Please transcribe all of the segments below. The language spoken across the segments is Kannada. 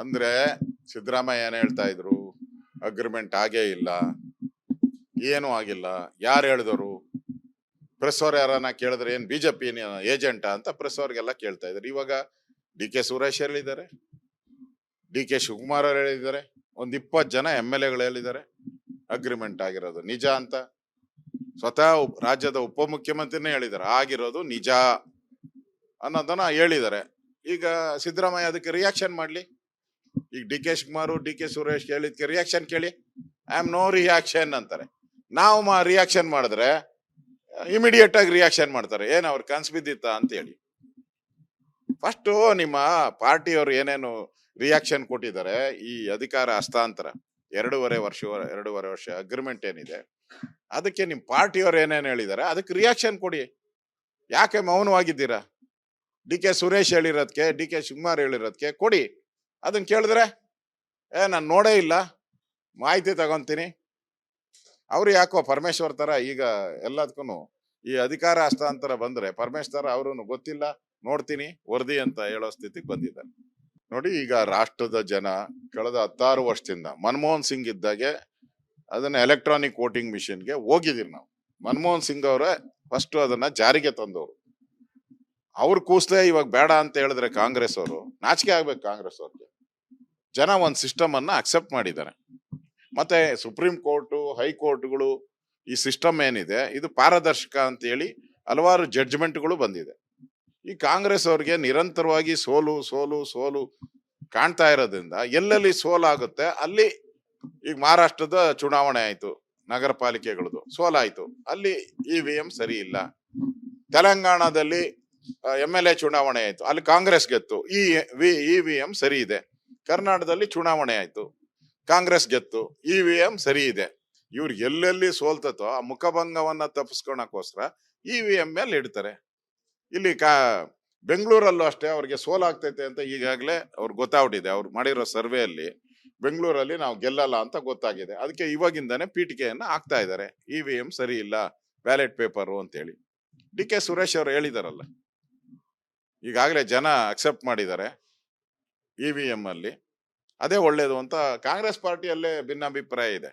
ಅಂದ್ರೆ ಸಿದ್ದರಾಮಯ್ಯ ಏನ್ ಹೇಳ್ತಾ ಇದ್ರು, ಅಗ್ರಿಮೆಂಟ್ ಆಗೇ ಇಲ್ಲ, ಏನು ಆಗಿಲ್ಲ, ಯಾರು ಹೇಳಿದವರು? ಪ್ರೆಸ್ ಅವ್ರ ಯಾರನ್ನ ಕೇಳಿದ್ರೆ ಏನ್ ಬಿಜೆಪಿ ಏಜೆಂಟ ಅಂತ ಪ್ರೆಸ್ ಅವ್ರಿಗೆಲ್ಲ ಕೇಳ್ತಾ ಇದ್ರು. ಇವಾಗ ಡಿ ಕೆ ಸುರೇಶ್ ಹೇಳಿದ್ದಾರೆ, ಡಿ ಕೆ ಶಿವಕುಮಾರ್ ಅವರು ಹೇಳಿದ್ದಾರೆ, ಒಂದ್ 20 ಜನ MLA ಗಳು ಹೇಳಿದ್ದಾರೆ ಅಗ್ರಿಮೆಂಟ್ ಆಗಿರೋದು ನಿಜ ಅಂತ. ಸ್ವತಃ ರಾಜ್ಯದ ಉಪಮುಖ್ಯಮಂತ್ರಿನೇ ಹೇಳಿದ್ದಾರೆ ಆಗಿರೋದು ನಿಜ ಅನ್ನೋದನ್ನ ಹೇಳಿದ್ದಾರೆ. ಈಗ ಸಿದ್ದರಾಮಯ್ಯ ಅದಕ್ಕೆ ರಿಯಾಕ್ಷನ್ ಮಾಡ್ಲಿ. ಈಗ D K Shivakumar, D K Suresh ಹೇಳಿದ್ಕೆ ರಿಯಾಕ್ಷನ್ ಕೇಳಿ. ಐ ಆಮ್ ನೋ ರಿಯಾಕ್ಷನ್ ಅಂತಾರೆ. ನಾವು ರಿಯಾಕ್ಷನ್ ಮಾಡಿದ್ರೆ ಇಮಿಡಿಯೇಟ್ ಆಗಿ ರಿಯಾಕ್ಷನ್ ಮಾಡ್ತಾರೆ, ಏನ್ ಅವ್ರ ಕನ್ಸ್ ಬಿದ್ದಿತ್ತ ಅಂತ ಹೇಳಿ. ಫಸ್ಟ್ ನಿಮ್ಮ ಪಾರ್ಟಿಯವರು ಏನೇನು ರಿಯಾಕ್ಷನ್ ಕೊಟ್ಟಿದ್ದಾರೆ, ಈ ಅಧಿಕಾರ ಹಸ್ತಾಂತರ 2.5 ವರ್ಷ ಅಗ್ರಿಮೆಂಟ್ ಏನಿದೆ ಅದಕ್ಕೆ ನಿಮ್ ಪಾರ್ಟಿಯವ್ರು ಏನೇನು ಹೇಳಿದ್ದಾರೆ ಅದಕ್ಕೆ ರಿಯಾಕ್ಷನ್ ಕೊಡಿ. ಯಾಕೆ ಮೌನವಾಗಿದ್ದೀರಾ? ಡಿ ಕೆ ಸುರೇಶ್ ಹೇಳಿರೋದಕ್ಕೆ, ಡಿ ಕೆ ಶಿವಕುಮಾರ್ ಹೇಳಿರೋದಕ್ಕೆ ಕೊಡಿ. ಅದನ್ನ ಕೇಳಿದ್ರೆ ನಾನು ನೋಡೇ ಇಲ್ಲ, ಮಾಹಿತಿ ತಗೊಂತೀನಿ. ಅವ್ರು ಯಾಕೋ ಪರಮೇಶ್ವರ್ ತರ ಈಗ ಎಲ್ಲದಕ್ಕೂ ಈ ಅಧಿಕಾರ ಹಸ್ತಾಂತರ ಬಂದ್ರೆ ಪರಮೇಶ್ವರ್ ಅವ್ರು ಗೊತ್ತಿಲ್ಲ, ನೋಡ್ತೀನಿ ವರದಿ ಅಂತ ಹೇಳೋ ಸ್ಥಿತಿಗೆ ಬಂದಿದ್ದಾರೆ. ನೋಡಿ, ಈಗ ರಾಷ್ಟ್ರದ ಜನ ಕಳೆದ 16 ವರ್ಷದಿಂದ ಮನಮೋಹನ್ ಸಿಂಗ್ ಇದ್ದಾಗೆ ಅದನ್ನ ಎಲೆಕ್ಟ್ರಾನಿಕ್ ವೋಟಿಂಗ್ ಮಿಷಿನ್ಗೆ ಹೋಗಿದ್ದೀರಿ ನಾವು. ಮನಮೋಹನ್ ಸಿಂಗ್ ಅವರೇ ಫಸ್ಟ್ ಅದನ್ನ ಜಾರಿಗೆ ತಂದವರು. ಅವ್ರ ಕೂಸ್ಲೇ ಇವಾಗ ಬೇಡ ಅಂತ ಹೇಳಿದ್ರೆ ಕಾಂಗ್ರೆಸ್ ಅವರು ನಾಚಿಕೆ ಆಗ್ಬೇಕು. ಕಾಂಗ್ರೆಸ್ ಅವ್ರಿಗೆ ಜನ ಒಂದ್ ಸಿಸ್ಟಮ್ ಅನ್ನ ಅಕ್ಸೆಪ್ಟ್ ಮಾಡಿದ್ದಾರೆ. ಮತ್ತೆ ಸುಪ್ರೀಂ ಕೋರ್ಟ್, ಹೈಕೋರ್ಟ್ಗಳು ಈ ಸಿಸ್ಟಮ್ ಏನಿದೆ ಇದು ಪಾರದರ್ಶಕ ಅಂತ ಹೇಳಿ ಹಲವಾರು ಜಡ್ಜ್ಮೆಂಟ್ಗಳು ಬಂದಿದೆ. ಈ ಕಾಂಗ್ರೆಸ್ ಅವ್ರಿಗೆ ನಿರಂತರವಾಗಿ ಸೋಲು ಸೋಲು ಸೋಲು ಕಾಣ್ತಾ ಇರೋದ್ರಿಂದ ಎಲ್ಲೆಲ್ಲಿ ಸೋಲಾಗುತ್ತೆ ಅಲ್ಲಿ, ಈಗ ಮಹಾರಾಷ್ಟ್ರದ ಚುನಾವಣೆ ಆಯ್ತು, ನಗರ ಪಾಲಿಕೆಗಳದು ಸೋಲಾಯ್ತು, ಅಲ್ಲಿ EVM ಸರಿ ಇಲ್ಲ. ತೆಲಂಗಾಣದಲ್ಲಿ MLA ಚುನಾವಣೆ ಆಯ್ತು, ಅಲ್ಲಿ ಕಾಂಗ್ರೆಸ್ ಗೆತ್ತು, EVM ಸರಿ ಇದೆ. ಕರ್ನಾಟಕದಲ್ಲಿ ಚುನಾವಣೆ ಆಯ್ತು, ಕಾಂಗ್ರೆಸ್ ಗೆತ್ತು, EVM ಸರಿ ಇದೆ. ಇವ್ರು ಎಲ್ಲೆಲ್ಲಿ ಸೋಲ್ತತೋ ಆ ಮುಖಭಂಗವನ್ನ ತಪ್ಪಿಸ್ಕೊಳಕೋಸ್ಕರ EVM ಮೇಲೆ ಇಡ್ತಾರೆ. ಇಲ್ಲಿ ಬೆಂಗಳೂರಲ್ಲೂ ಅಷ್ಟೇ ಅವ್ರಿಗೆ ಸೋಲಾಗ್ತೈತೆ ಅಂತ ಈಗಾಗಲೇ ಅವ್ರಿಗೆ ಗೊತ್ತಾಗ್ಬಿಟ್ಟಿದೆ. ಅವ್ರು ಮಾಡಿರೋ ಸರ್ವೆಯಲ್ಲಿ ಬೆಂಗಳೂರಲ್ಲಿ ನಾವು ಗೆಲ್ಲಲ್ಲ ಅಂತ ಗೊತ್ತಾಗಿದೆ. ಅದಕ್ಕೆ ಇವಾಗಿಂದಾನೆ ಪೀಠಿಕೆಯನ್ನ ಹಾಕ್ತಾ ಇದ್ದಾರೆ, EVM ಸರಿ ಇಲ್ಲ, ಬ್ಯಾಲೆಟ್ ಪೇಪರು ಅಂತೇಳಿ. ಡಿ ಕೆ ಸುರೇಶ್ ಅವರು ಹೇಳಿದಾರಲ್ಲ, ಈಗಾಗಲೇ ಜನ ಅಕ್ಸೆಪ್ಟ್ ಮಾಡಿದ್ದಾರೆ EVM ಅಲ್ಲಿ, ಅದೇ ಒಳ್ಳೇದು ಅಂತ. ಕಾಂಗ್ರೆಸ್ ಪಾರ್ಟಿಯಲ್ಲೇ ಭಿನ್ನಾಭಿಪ್ರಾಯ ಇದೆ.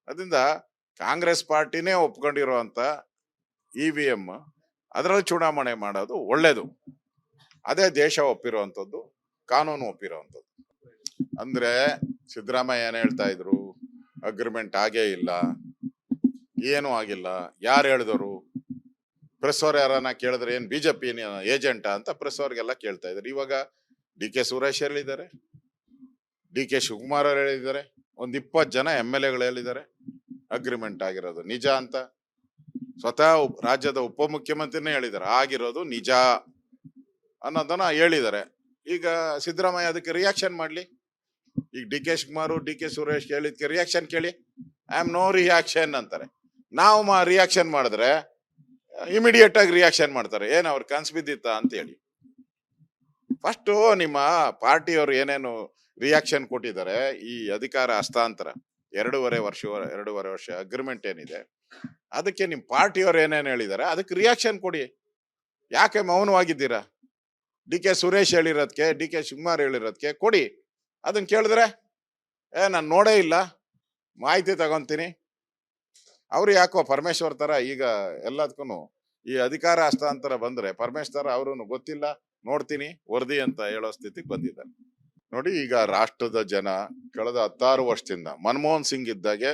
ಅದರಿಂದ ಕಾಂಗ್ರೆಸ್ ಪಾರ್ಟಿನೇ ಒಪ್ಕೊಂಡಿರುವಂತ EVM ಅದರಲ್ಲಿ ಚುನಾವಣೆ ಮಾಡೋದು ಒಳ್ಳೇದು. ಅದೇ ದೇಶ ಒಪ್ಪಿರುವಂತದ್ದು, ಕಾನೂನು ಒಪ್ಪಿರುವಂತದ್ದು. ಅಂದ್ರೆ ಸಿದ್ದರಾಮಯ್ಯ ಏನ್ ಹೇಳ್ತಾ ಇದ್ರು, ಅಗ್ರಿಮೆಂಟ್ ಆಗೇ ಇಲ್ಲ, ಏನು ಆಗಿಲ್ಲ, ಯಾರು ಹೇಳಿದವರು? ಪ್ರೆಸ್ ಅವ್ರ ಯಾರನ್ನ ಕೇಳಿದ್ರೆ ಏನ್ ಬಿಜೆಪಿ ಏಜೆಂಟ ಅಂತ ಪ್ರೆಸ್ ಅವ್ರಿಗೆಲ್ಲ ಕೇಳ್ತಾ ಇದ್ದಾರೆ. ಇವಾಗ ಡಿ ಕೆ ಸುರೇಶ್ ಹೇಳಿದ್ದಾರೆ, ಡಿ ಕೆ ಶಿವಕುಮಾರ್ ಅವರು ಹೇಳಿದ್ದಾರೆ, ಒಂದ್ 20 ಜನ MLA ಗಳು ಹೇಳಿದ್ದಾರೆ ಅಗ್ರಿಮೆಂಟ್ ಆಗಿರೋದು ನಿಜ ಅಂತ. ಸ್ವತಃ ರಾಜ್ಯದ ಉಪಮುಖ್ಯಮಂತ್ರಿನೇ ಹೇಳಿದ್ದಾರೆ ಆಗಿರೋದು ನಿಜ ಅನ್ನೋದನ್ನ ಹೇಳಿದ್ದಾರೆ. ಈಗ ಸಿದ್ದರಾಮಯ್ಯ ಅದಕ್ಕೆ ರಿಯಾಕ್ಷನ್ ಮಾಡ್ಲಿ. ಈಗ D K Shivakumar, D K Suresh ಹೇಳಿದ್ಕೆ ರಿಯಾಕ್ಷನ್ ಕೇಳಿ. ಐ ಆಮ್ ನೋ ರಿಯಾಕ್ಷನ್ ಅಂತಾರೆ. ನಾವು ರಿಯಾಕ್ಷನ್ ಮಾಡಿದ್ರೆ ಇಮಿಡಿಯೇಟ್ ಆಗಿ ರಿಯಾಕ್ಷನ್ ಮಾಡ್ತಾರೆ, ಏನ್ ಅವ್ರ ಕನ್ಸ್ ಬಿದ್ದಿತ್ತ ಅಂತ ಹೇಳಿ. ಫಸ್ಟ್ ನಿಮ್ಮ ಪಾರ್ಟಿಯವರು ಏನೇನು ರಿಯಾಕ್ಷನ್ ಕೊಟ್ಟಿದ್ದಾರೆ, ಈ ಅಧಿಕಾರ ಹಸ್ತಾಂತರ 2.5 ವರ್ಷ ಅಗ್ರಿಮೆಂಟ್ ಏನಿದೆ ಅದಕ್ಕೆ ನಿಮ್ ಪಾರ್ಟಿಯವ್ರು ಏನೇನು ಹೇಳಿದ್ದಾರೆ ಅದಕ್ಕೆ ರಿಯಾಕ್ಷನ್ ಕೊಡಿ. ಯಾಕೆ ಮೌನವಾಗಿದ್ದೀರಾ? ಡಿ ಕೆ ಸುರೇಶ್ ಹೇಳಿರೋದಕ್ಕೆ, ಡಿ ಕೆ ಶಿವಕುಮಾರ್ ಹೇಳಿರೋದಕ್ಕೆ ಕೊಡಿ. ಅದನ್ನ ಕೇಳಿದ್ರೆ ನಾನು ನೋಡೇ ಇಲ್ಲ, ಮಾಹಿತಿ ತಗೊಂತೀನಿ. ಅವ್ರು ಯಾಕೋ ಪರಮೇಶ್ವರ್ ತರ ಈಗ ಎಲ್ಲದಕ್ಕೂ ಈ ಅಧಿಕಾರ ಹಸ್ತಾಂತರ ಬಂದ್ರೆ ಪರಮೇಶ್ವರ್ ಅವ್ರು ಗೊತ್ತಿಲ್ಲ, ನೋಡ್ತೀನಿ ವರದಿ ಅಂತ ಹೇಳೋ ಸ್ಥಿತಿಗೆ ಬಂದಿದ್ದಾರೆ. ನೋಡಿ, ಈಗ ರಾಷ್ಟ್ರದ ಜನ ಕಳೆದ 16 ವರ್ಷದಿಂದ ಮನಮೋಹನ್ ಸಿಂಗ್ ಇದ್ದಾಗೆ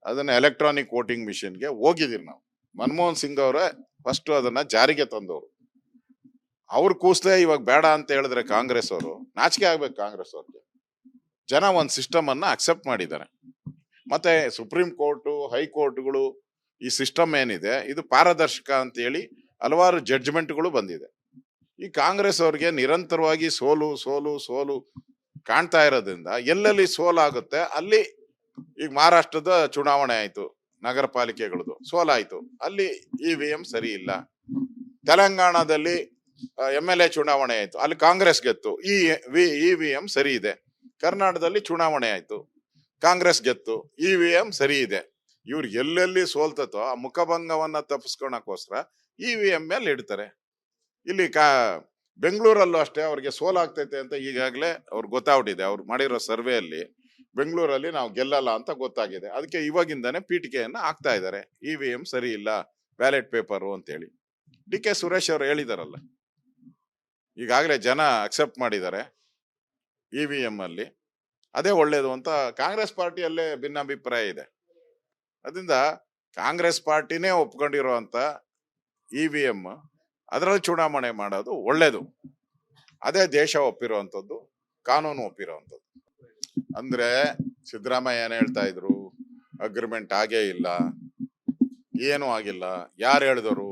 ಅದನ್ನ ಎಲೆಕ್ಟ್ರಾನಿಕ್ ವೋಟಿಂಗ್ ಮಿಷಿನ್ಗೆ ಹೋಗಿದ್ದೀರಿ ನಾವು. ಮನಮೋಹನ್ ಸಿಂಗ್ ಅವರೇ ಫಸ್ಟ್ ಅದನ್ನ ಜಾರಿಗೆ ತಂದವರು. ಅವ್ರ ಕೂಸ್ಲೇ ಇವಾಗ ಬೇಡ ಅಂತ ಹೇಳಿದ್ರೆ ಕಾಂಗ್ರೆಸ್ ಅವರು ನಾಚಿಕೆ ಆಗ್ಬೇಕು. ಕಾಂಗ್ರೆಸ್ ಅವ್ರಿಗೆ ಜನ ಒಂದ್ ಸಿಸ್ಟಮ್ ಅನ್ನ ಅಕ್ಸೆಪ್ಟ್ ಮಾಡಿದ್ದಾರೆ. ಮತ್ತೆ ಸುಪ್ರೀಂ ಕೋರ್ಟ್, ಹೈಕೋರ್ಟ್ಗಳು ಈ ಸಿಸ್ಟಮ್ ಏನಿದೆ ಇದು ಪಾರದರ್ಶಕ ಅಂತ ಹೇಳಿ ಹಲವಾರು ಜಡ್ಜ್ಮೆಂಟ್ಗಳು ಬಂದಿದೆ. ಈ ಕಾಂಗ್ರೆಸ್ ಅವ್ರಿಗೆ ನಿರಂತರವಾಗಿ ಸೋಲು ಸೋಲು ಸೋಲು ಕಾಣ್ತಾ ಇರೋದ್ರಿಂದ ಎಲ್ಲೆಲ್ಲಿ ಸೋಲಾಗುತ್ತೆ ಅಲ್ಲಿ, ಈಗ ಮಹಾರಾಷ್ಟ್ರದ ಚುನಾವಣೆ ಆಯ್ತು, ನಗರ ಪಾಲಿಕೆಗಳದು ಸೋಲಾಯ್ತು, ಅಲ್ಲಿ EVM ಸರಿ ಇಲ್ಲ. ತೆಲಂಗಾಣದಲ್ಲಿ MLA ಚುನಾವಣೆ ಆಯ್ತು, ಅಲ್ಲಿ ಕಾಂಗ್ರೆಸ್ ಗೆತ್ತು, EVM ಸರಿ ಇದೆ. ಕರ್ನಾಟಕದಲ್ಲಿ ಚುನಾವಣೆ ಆಯ್ತು, ಕಾಂಗ್ರೆಸ್ ಗೆತ್ತು, EVM ಸರಿ ಇದೆ. ಇವ್ರು ಎಲ್ಲೆಲ್ಲಿ ಸೋಲ್ತತೋ ಆ ಮುಖಭಂಗವನ್ನ ತಪ್ಪಿಸ್ಕೊಳಕೋಸ್ಕರ EVM ಮೇಲೆ ಇಡ್ತಾರೆ. ಇಲ್ಲಿ ಬೆಂಗಳೂರಲ್ಲೂ ಅಷ್ಟೇ ಅವ್ರಿಗೆ ಸೋಲಾಗ್ತೈತೆ ಅಂತ ಈಗಾಗಲೇ ಅವ್ರಿಗೆ ಗೊತ್ತಾಗ್ಬಿಟ್ಟಿದೆ. ಅವ್ರು ಮಾಡಿರೋ ಸರ್ವೆಯಲ್ಲಿ ಬೆಂಗಳೂರಲ್ಲಿ ನಾವು ಗೆಲ್ಲಲ್ಲ ಅಂತ ಗೊತ್ತಾಗಿದೆ. ಅದಕ್ಕೆ ಇವಾಗಿಂದಾನೆ ಪೀಠಿಕೆಯನ್ನ ಹಾಕ್ತಾ ಇದ್ದಾರೆ. EVM ಸರಿ ಇಲ್ಲ, ಬ್ಯಾಲೆಟ್ ಪೇಪರು ಅಂತೇಳಿ. DK ಸುರೇಶ್ ಅವರು ಹೇಳಿದಾರಲ್ಲ, ಈಗಾಗಲೇ ಜನ ಅಕ್ಸೆಪ್ಟ್ ಮಾಡಿದ್ದಾರೆ EVM ಅಲ್ಲಿ, ಅದೇ ಒಳ್ಳೇದು ಅಂತ. ಕಾಂಗ್ರೆಸ್ ಪಾರ್ಟಿಯಲ್ಲೇ ಭಿನ್ನಾಭಿಪ್ರಾಯ ಇದೆ. ಅದರಿಂದ ಕಾಂಗ್ರೆಸ್ ಪಾರ್ಟಿನೇ ಒಪ್ಕೊಂಡಿರುವಂತ EVM ಅದರಲ್ಲಿ ಚುನಾವಣೆ ಮಾಡೋದು ಒಳ್ಳೇದು. ಅದೇ ದೇಶ ಒಪ್ಪಿರುವಂತದ್ದು, ಕಾನೂನು ಒಪ್ಪಿರುವಂತದ್ದು. ಅಂದ್ರೆ ಸಿದ್ದರಾಮಯ್ಯ ಏನ್ ಹೇಳ್ತಾ ಇದ್ರು, ಅಗ್ರಿಮೆಂಟ್ ಆಗೇ ಇಲ್ಲ, ಏನು ಆಗಿಲ್ಲ, ಯಾರು ಹೇಳಿದವರು,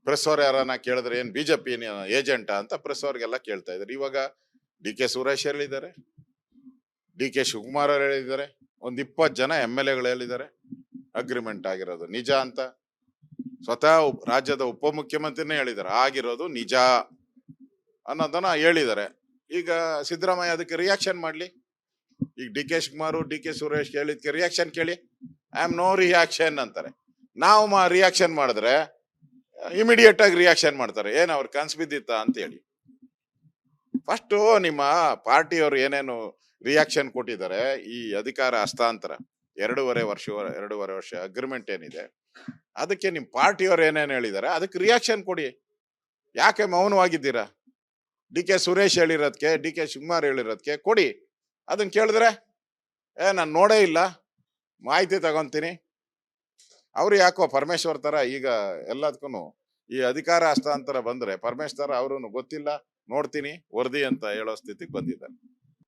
ಪ್ರೆಸ್ ಅವ್ರು ಯಾರನ್ನ ಕೇಳಿದ್ರೆ ಏನ್ ಬಿಜೆಪಿ ಏಜೆಂಟಾ ಅಂತ ಪ್ರೆಸ್ ಅವ್ರಿಗೆಲ್ಲ ಕೇಳ್ತಾ ಇದ್ರು. ಇವಾಗ DK ಸುರೇಶ್ ಹೇಳಿದ್ದಾರೆ, DK ಶಿವಕುಮಾರ್ ಅವರು ಹೇಳಿದ್ದಾರೆ, ಒಂದ್ 20 ಜನ MLA ಗಳು ಹೇಳಿದ್ದಾರೆ ಅಗ್ರಿಮೆಂಟ್ ಆಗಿರೋದು ನಿಜ ಅಂತ. ಸ್ವತಃ ರಾಜ್ಯದ ಉಪಮುಖ್ಯಮಂತ್ರಿನೇ ಹೇಳಿದ್ದಾರೆ ಆಗಿರೋದು ನಿಜ ಅನ್ನೋದನ್ನ ಹೇಳಿದ್ದಾರೆ. ಈಗ ಸಿದ್ದರಾಮಯ್ಯ ಅದಕ್ಕೆ ರಿಯಾಕ್ಷನ್ ಮಾಡ್ಲಿ. ಈಗ DK ಶಿವಕುಮಾರ್, DK ಸುರೇಶ್ ಹೇಳಿದ್ಕೆ ರಿಯಾಕ್ಷನ್ ಕೇಳಿ. ಐ ಆಮ್ ನೋ ರಿಯಾಕ್ಷನ್ ಅಂತಾರೆ. ನಾವು ರಿಯಾಕ್ಷನ್ ಮಾಡಿದ್ರೆ ಇಮಿಡಿಯೇಟ್ ಆಗಿ ರಿಯಾಕ್ಷನ್ ಮಾಡ್ತಾರೆ, ಏನ್ ಅವ್ರ ಕನ್ಸ್ ಬಿದ್ದಿತ್ತ ಅಂತ ಹೇಳಿ. ಫಸ್ಟ್ ನಿಮ್ಮ ಪಾರ್ಟಿಯವರು ಏನೇನು ರಿಯಾಕ್ಷನ್ ಕೊಟ್ಟಿದ್ದಾರೆ, ಈ ಅಧಿಕಾರ ಹಸ್ತಾಂತರ 2.5 ವರ್ಷ ಅಗ್ರಿಮೆಂಟ್ ಏನಿದೆ ಅದಕ್ಕೆ ನಿಮ್ ಪಾರ್ಟಿಯವ್ರು ಏನೇನು ಹೇಳಿದ್ದಾರೆ ಅದಕ್ಕೆ ರಿಯಾಕ್ಷನ್ ಕೊಡಿ. ಯಾಕೆ ಮೌನವಾಗಿದ್ದೀರಾ? DK ಸುರೇಶ್ ಹೇಳಿರೋದಕ್ಕೆ, DK ಶಿವಕುಮಾರ್ ಹೇಳಿರೋದಕ್ಕೆ ಕೊಡಿ. ಅದನ್ನ ಕೇಳಿದ್ರೆ ನಾನು ನೋಡೇ ಇಲ್ಲ, ಮಾಹಿತಿ ತಗೊಂತೀನಿ. ಅವ್ರು ಯಾಕೋ ಪರಮೇಶ್ವರ್ ತರ ಈಗ ಎಲ್ಲದಕ್ಕೂ ಈ ಅಧಿಕಾರ ಹಸ್ತಾಂತರ ಬಂದ್ರೆ ಪರಮೇಶ್ವರ್ ಅವ್ರು ಗೊತ್ತಿಲ್ಲ, ನೋಡ್ತೀನಿ ವರದಿ ಅಂತ ಹೇಳೋ ಸ್ಥಿತಿಗೆ ಬಂದಿದ್ದಾರೆ.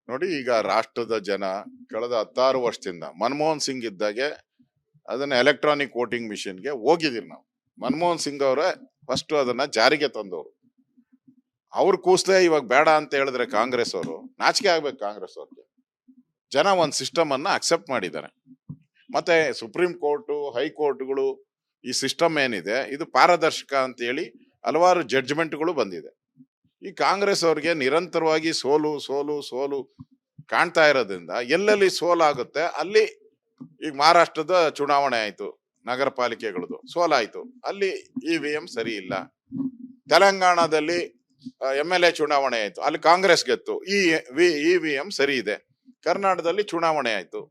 ನೋಡಿ, ಈಗ ರಾಷ್ಟ್ರದ ಜನ ಕಳೆದ 16 ವರ್ಷದಿಂದ ಮನಮೋಹನ್ ಸಿಂಗ್ ಇದ್ದಾಗೆ ಅದನ್ನ ಎಲೆಕ್ಟ್ರಾನಿಕ್ ವೋಟಿಂಗ್ ಮಿಷಿನ್ಗೆ ಹೋಗಿದ್ದೀರಿ ನಾವು. ಮನಮೋಹನ್ ಸಿಂಗ್ ಅವರೇ ಫಸ್ಟ್ ಅದನ್ನ ಜಾರಿಗೆ ತಂದವರು. ಅವ್ರ ಕೂಸ್ಲೇ ಇವಾಗ ಬೇಡ ಅಂತ ಹೇಳಿದ್ರೆ ಕಾಂಗ್ರೆಸ್ ಅವರು ನಾಚಿಕೆ ಆಗ್ಬೇಕು. ಕಾಂಗ್ರೆಸ್ ಅವ್ರಿಗೆ ಜನ ಒಂದ್ ಸಿಸ್ಟಮ್ ಅನ್ನ ಅಕ್ಸೆಪ್ಟ್ ಮಾಡಿದ್ದಾರೆ. ಮತ್ತೆ ಸುಪ್ರೀಂ ಕೋರ್ಟ್, ಹೈಕೋರ್ಟ್ಗಳು ಈ ಸಿಸ್ಟಮ್ ಏನಿದೆ ಇದು ಪಾರದರ್ಶಕ ಅಂತ ಹೇಳಿ ಹಲವಾರು ಜಡ್ಜ್ಮೆಂಟ್ಗಳು ಬಂದಿದೆ. ಈ ಕಾಂಗ್ರೆಸ್ ಅವ್ರಿಗೆ ನಿರಂತರವಾಗಿ ಸೋಲು ಸೋಲು ಸೋಲು ಕಾಣ್ತಾ ಇರೋದ್ರಿಂದ ಎಲ್ಲೆಲ್ಲಿ ಸೋಲಾಗುತ್ತೆ ಅಲ್ಲಿ, ಈಗ ಮಹಾರಾಷ್ಟ್ರದ ಚುನಾವಣೆ ಆಯ್ತು, ನಗರ ಪಾಲಿಕೆಗಳದು ಸೋಲಾಯ್ತು, ಅಲ್ಲಿ EVM ಸರಿ ಇಲ್ಲ. ತೆಲಂಗಾಣದಲ್ಲಿ MLA ಚುನಾವಣೆ ಆಯ್ತು, ಅಲ್ಲಿ ಕಾಂಗ್ರೆಸ್ ಗೆತ್ತು, EVM ಸರಿ ಇದೆ. ಕರ್ನಾಟಕದಲ್ಲಿ ಚುನಾವಣೆ ಆಯ್ತು,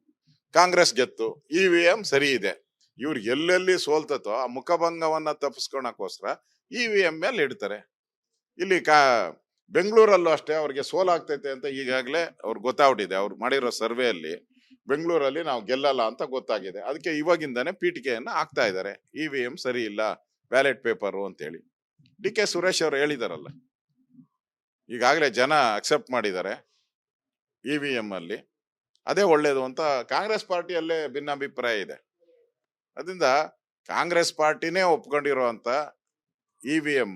ಕಾಂಗ್ರೆಸ್ ಗೆತ್ತು, EVM ಸರಿ ಇದೆ. ಇವ್ರು ಎಲ್ಲೆಲ್ಲಿ ಸೋಲ್ತತೋ ಆ ಮುಖಭಂಗವನ್ನ ತಪ್ಪಿಸ್ಕೊಳಕೋಸ್ಕರ EVM ಮೇಲೆ ಇಡ್ತಾರೆ. ಇಲ್ಲಿ ಬೆಂಗಳೂರಲ್ಲೂ ಅಷ್ಟೇ ಅವ್ರಿಗೆ ಸೋಲಾಗ್ತೈತೆ ಅಂತ ಈಗಾಗಲೇ ಅವ್ರಿಗೆ ಗೊತ್ತಾಗ್ಬಿಟ್ಟಿದೆ. ಅವ್ರು ಮಾಡಿರೋ ಸರ್ವೆಯಲ್ಲಿ ಬೆಂಗಳೂರಲ್ಲಿ ನಾವು ಗೆಲ್ಲಲ್ಲ ಅಂತ ಗೊತ್ತಾಗಿದೆ. ಅದಕ್ಕೆ ಇವಾಗಿಂದಾನೆ ಪೀಠಿಕೆಯನ್ನ ಹಾಕ್ತಾ ಇದ್ದಾರೆ. EVM ಸರಿ ಇಲ್ಲ, ಬ್ಯಾಲೆಟ್ ಪೇಪರು ಅಂತೇಳಿ. DK ಸುರೇಶ್ ಅವರು ಹೇಳಿದಾರಲ್ಲ, ಈಗಾಗಲೇ ಜನ ಅಕ್ಸೆಪ್ಟ್ ಮಾಡಿದ್ದಾರೆ EVM ಅಲ್ಲಿ, ಅದೇ ಒಳ್ಳೇದು ಅಂತ. ಕಾಂಗ್ರೆಸ್ ಪಾರ್ಟಿಯಲ್ಲೇ ಭಿನ್ನಾಭಿಪ್ರಾಯ ಇದೆ. ಅದರಿಂದ ಕಾಂಗ್ರೆಸ್ ಪಾರ್ಟಿನೇ ಒಪ್ಕೊಂಡಿರುವಂತ EVM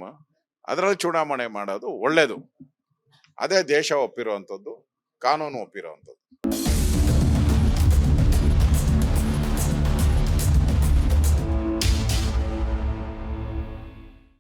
ಅದರಲ್ಲಿ ಚುನಾವಣೆ ಮಾಡೋದು ಒಳ್ಳೇದು. ಅದೇ ದೇಶ ಒಪ್ಪಿರುವಂತದ್ದು, ಕಾನೂನು ಒಪ್ಪಿರುವಂತದ್ದು.